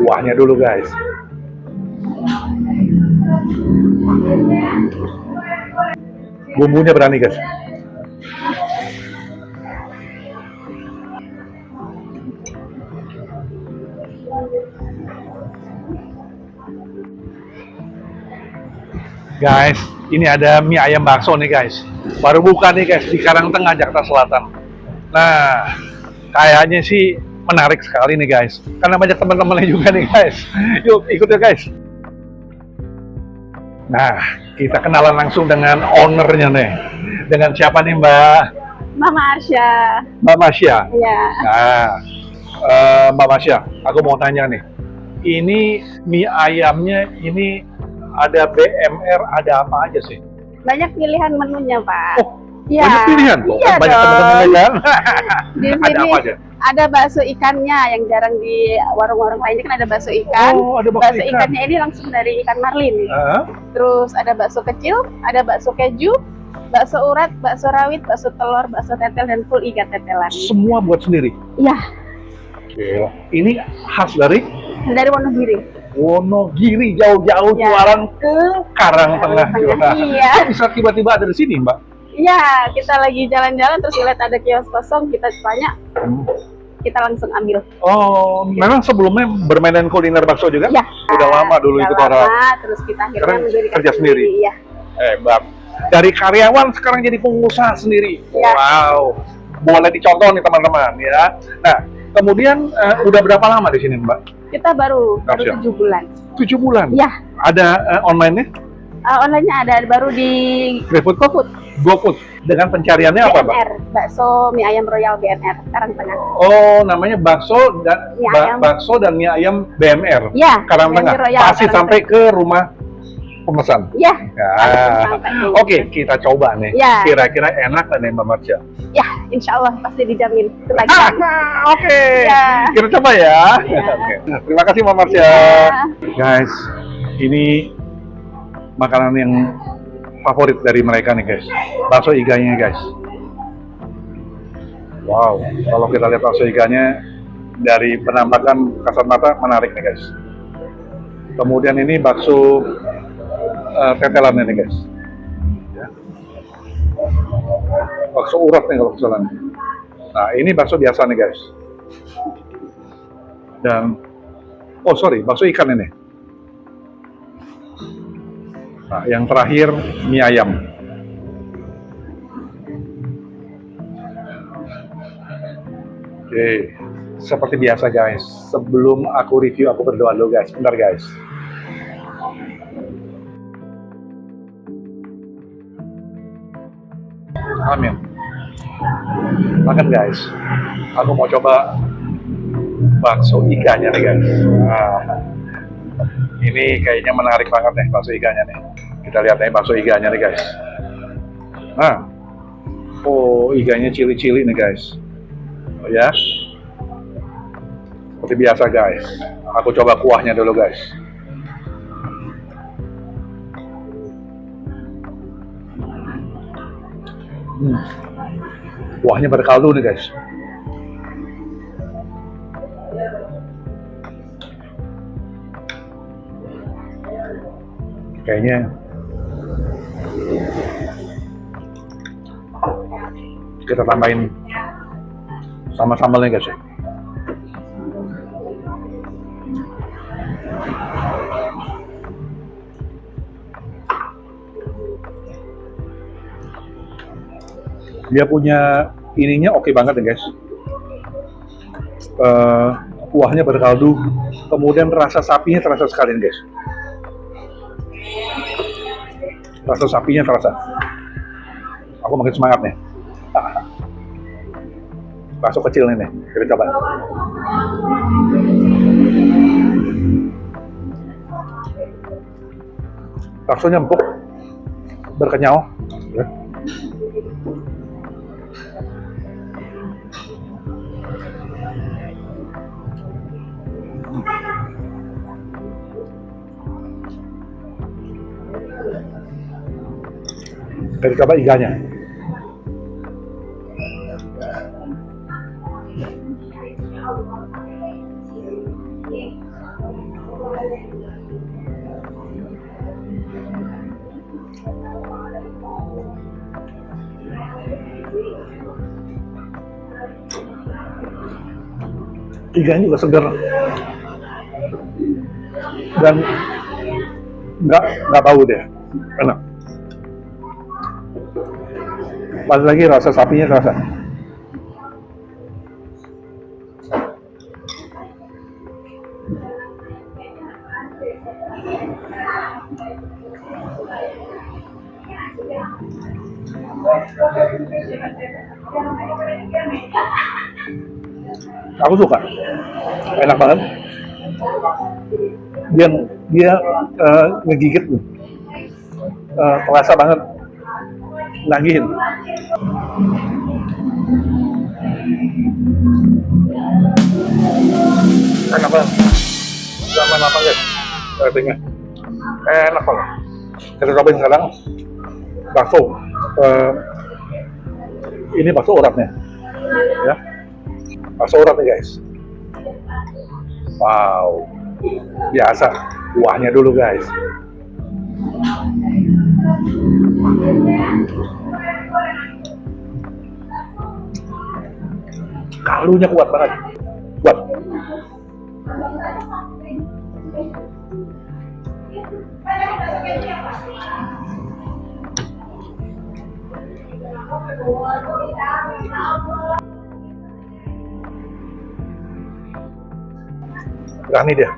kuahnya dulu guys. Bumbunya berani guys. Guys, ini ada mie ayam bakso nih guys. Baru buka nih guys di Karangtengah, Jakarta Selatan. Nah, kayaknya sih menarik sekali nih guys. Karena banyak teman-temannya juga nih guys. Yuk ikut ya guys. Nah, kita kenalan langsung dengan ownernya nih. Dengan siapa nih Mbak? Mama Arsya. Mbak Masya. Iya. Nah, Mbak Masya, aku mau tanya nih. Ini mie ayamnya ini ada BMR, ada apa aja sih? Banyak pilihan menunya, Pak. Oh, ya. banyak pilihan. Iya Banyak dong. teman-teman kan? Di Ada sini apa aja? ada bakso ikannya yang jarang di warung-warung lainnya, kan ada bakso ikan. Oh, ada bakso ikan. Ikannya ini langsung dari ikan marlin. Hah? Terus ada bakso kecil, ada bakso keju, bakso urat, bakso rawit, bakso telur, bakso tetel, dan full iga tetelan. Semua buat sendiri? Iya, Gila. Ini khas dari dari Wonogiri. Wonogiri, jauh-jauh Ya. jualan ke Karangtengah. Iya. Kok bisa tiba-tiba ada di sini, Mbak? Iya, kita lagi jalan-jalan terus lihat ada kios kosong, kita tanya, kita langsung ambil. Oh, memang sebelumnya bermain kuliner bakso juga? Iya. Udah lama dulu Udah ikut lama, orang. terus kita akhirnya Sekarang mendirikan kerja sendiri? Iya. Hebat. Dari karyawan sekarang jadi pengusaha sendiri. Ya. Wow. Boleh dicontoh nih teman-teman ya. Nah, kemudian udah berapa lama di sini, Mbak? Kita baru Siap. 7 bulan. 7 bulan? Iya. Ada online-nya? Online-nya ada baru di GoFood? GoFood. GoFood. Dengan pencariannya apa, Mbak? BNR, bakso mie ayam royal BNR, Karangtengah. Oh, namanya bakso dan Mie ayam. bakso dan mie ayam BMR. Iya, Karangtengah. BMR Royal, Pasti Karangtengah. sampai ke rumah pemesan. Iya. Ya. sampai. Oke, kita coba nih. Ya. Kira-kira enak kan nih Mbak Marsha? Ya, insya Allah pasti dijamin. Lagi. Oke. Ya. Kita coba ya. Ya. Oke. Terima kasih Mbak Marsha. Ya. Guys, ini makanan yang favorit dari mereka nih guys. Bakso iganya guys. Wow, kalau kita lihat bakso iganya dari penampakan kasat mata menarik nih guys. Kemudian ini bakso tetelannya nih guys. Ya. Bakso urat nih kalau misalnya. Nah ini bakso biasa nih guys. Dan oh sorry, bakso ikan ini. Nah yang terakhir mie ayam. Oke, seperti biasa guys. Sebelum aku review aku berdoa dulu guys. Bentar guys. Amin. Makan guys. Aku mau coba bakso iganya nih guys. Nah, ini kayaknya menarik banget nih bakso iganya nih. Kita lihat nih bakso iganya nih guys. Nah, oh iganya cili-cili nih guys. Oh ya. Seperti biasa guys. Aku coba kuahnya dulu guys. Kuahnya berkaldu nih guys. Kayaknya kita tambahin sama sambalnya guys ya. Dia punya ininya oke banget ya guys. Kuahnya berkaldu, kemudian rasa sapinya terasa sekali nih guys. Rasa sapinya terasa. Aku makin semangat nih. Bakso kecil nih, kita coba. Baksonya empuk, berkenyal. Ya. Kita coba iganya. Ikannya juga segar dan nggak bau deh, enak. Pas lagi rasa sapinya terasa. Aku suka, enak banget. Dia ngegigit, terasa banget, nagihin. Enak banget. Sama apa guys? Ratingnya enak banget. Kita cobain sekarang bakso. Ini bakso uratnya, ya. Bakso urat nih guys. Wow, biasa. Kuahnya dulu guys. Kaldunya kuat banget. Kuat. Berani dia.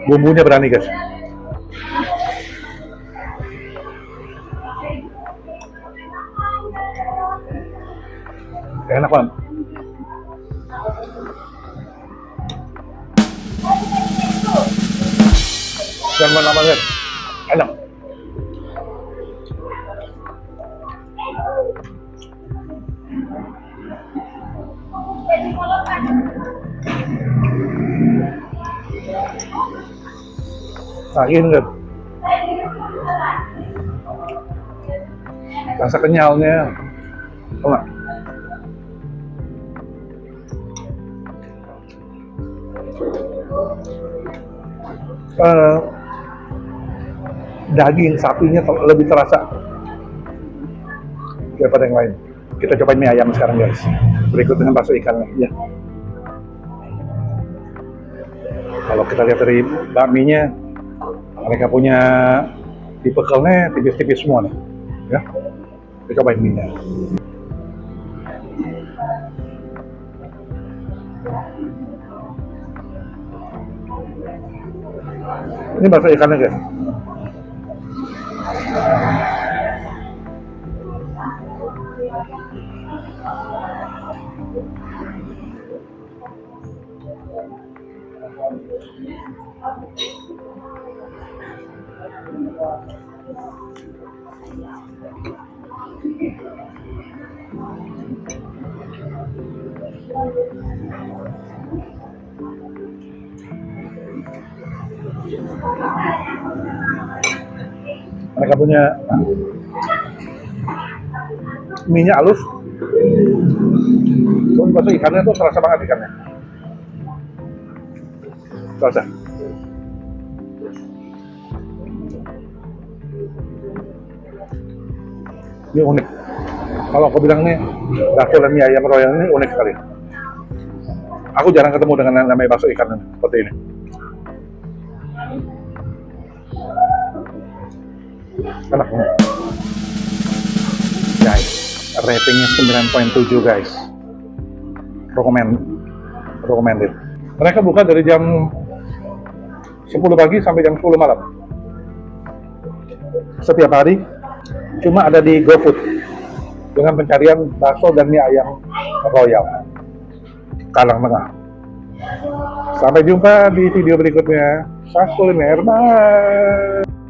Bumbunya berani guys. Enak banget. Dan mana banget. Enak. Sakin kan? Rasa kenyalnya, enak. Daging sapinya lebih terasa daripada yang lain. Kita cobain mie ayam sekarang guys. Berikut dengan bakso ikannya. Ya. Kalau kita lihat dari bakminya, mereka punya tipikalnya tipis-tipis semua nih. Ya. Kita cobain mie-nya. Ini bakso ikannya guys. Mereka punya mie-nya halus. Terus bakso ikannya tuh terasa banget ikannya. Terasa. Ini unik. Kalau aku bilang nih, bakso dan mie ayam royal ini unik sekali. Aku jarang ketemu dengan yang namanya bakso ikan seperti ini. Enak banget. Guys, ratingnya 9.7 guys. Recommended. Mereka buka dari jam 10 pagi sampai jam 10 malam. Setiap hari, cuma ada di GoFood dengan pencarian bakso dan mie ayam royal Kalang Tengah. Sampai jumpa di video berikutnya. Sas Kuliner, bye.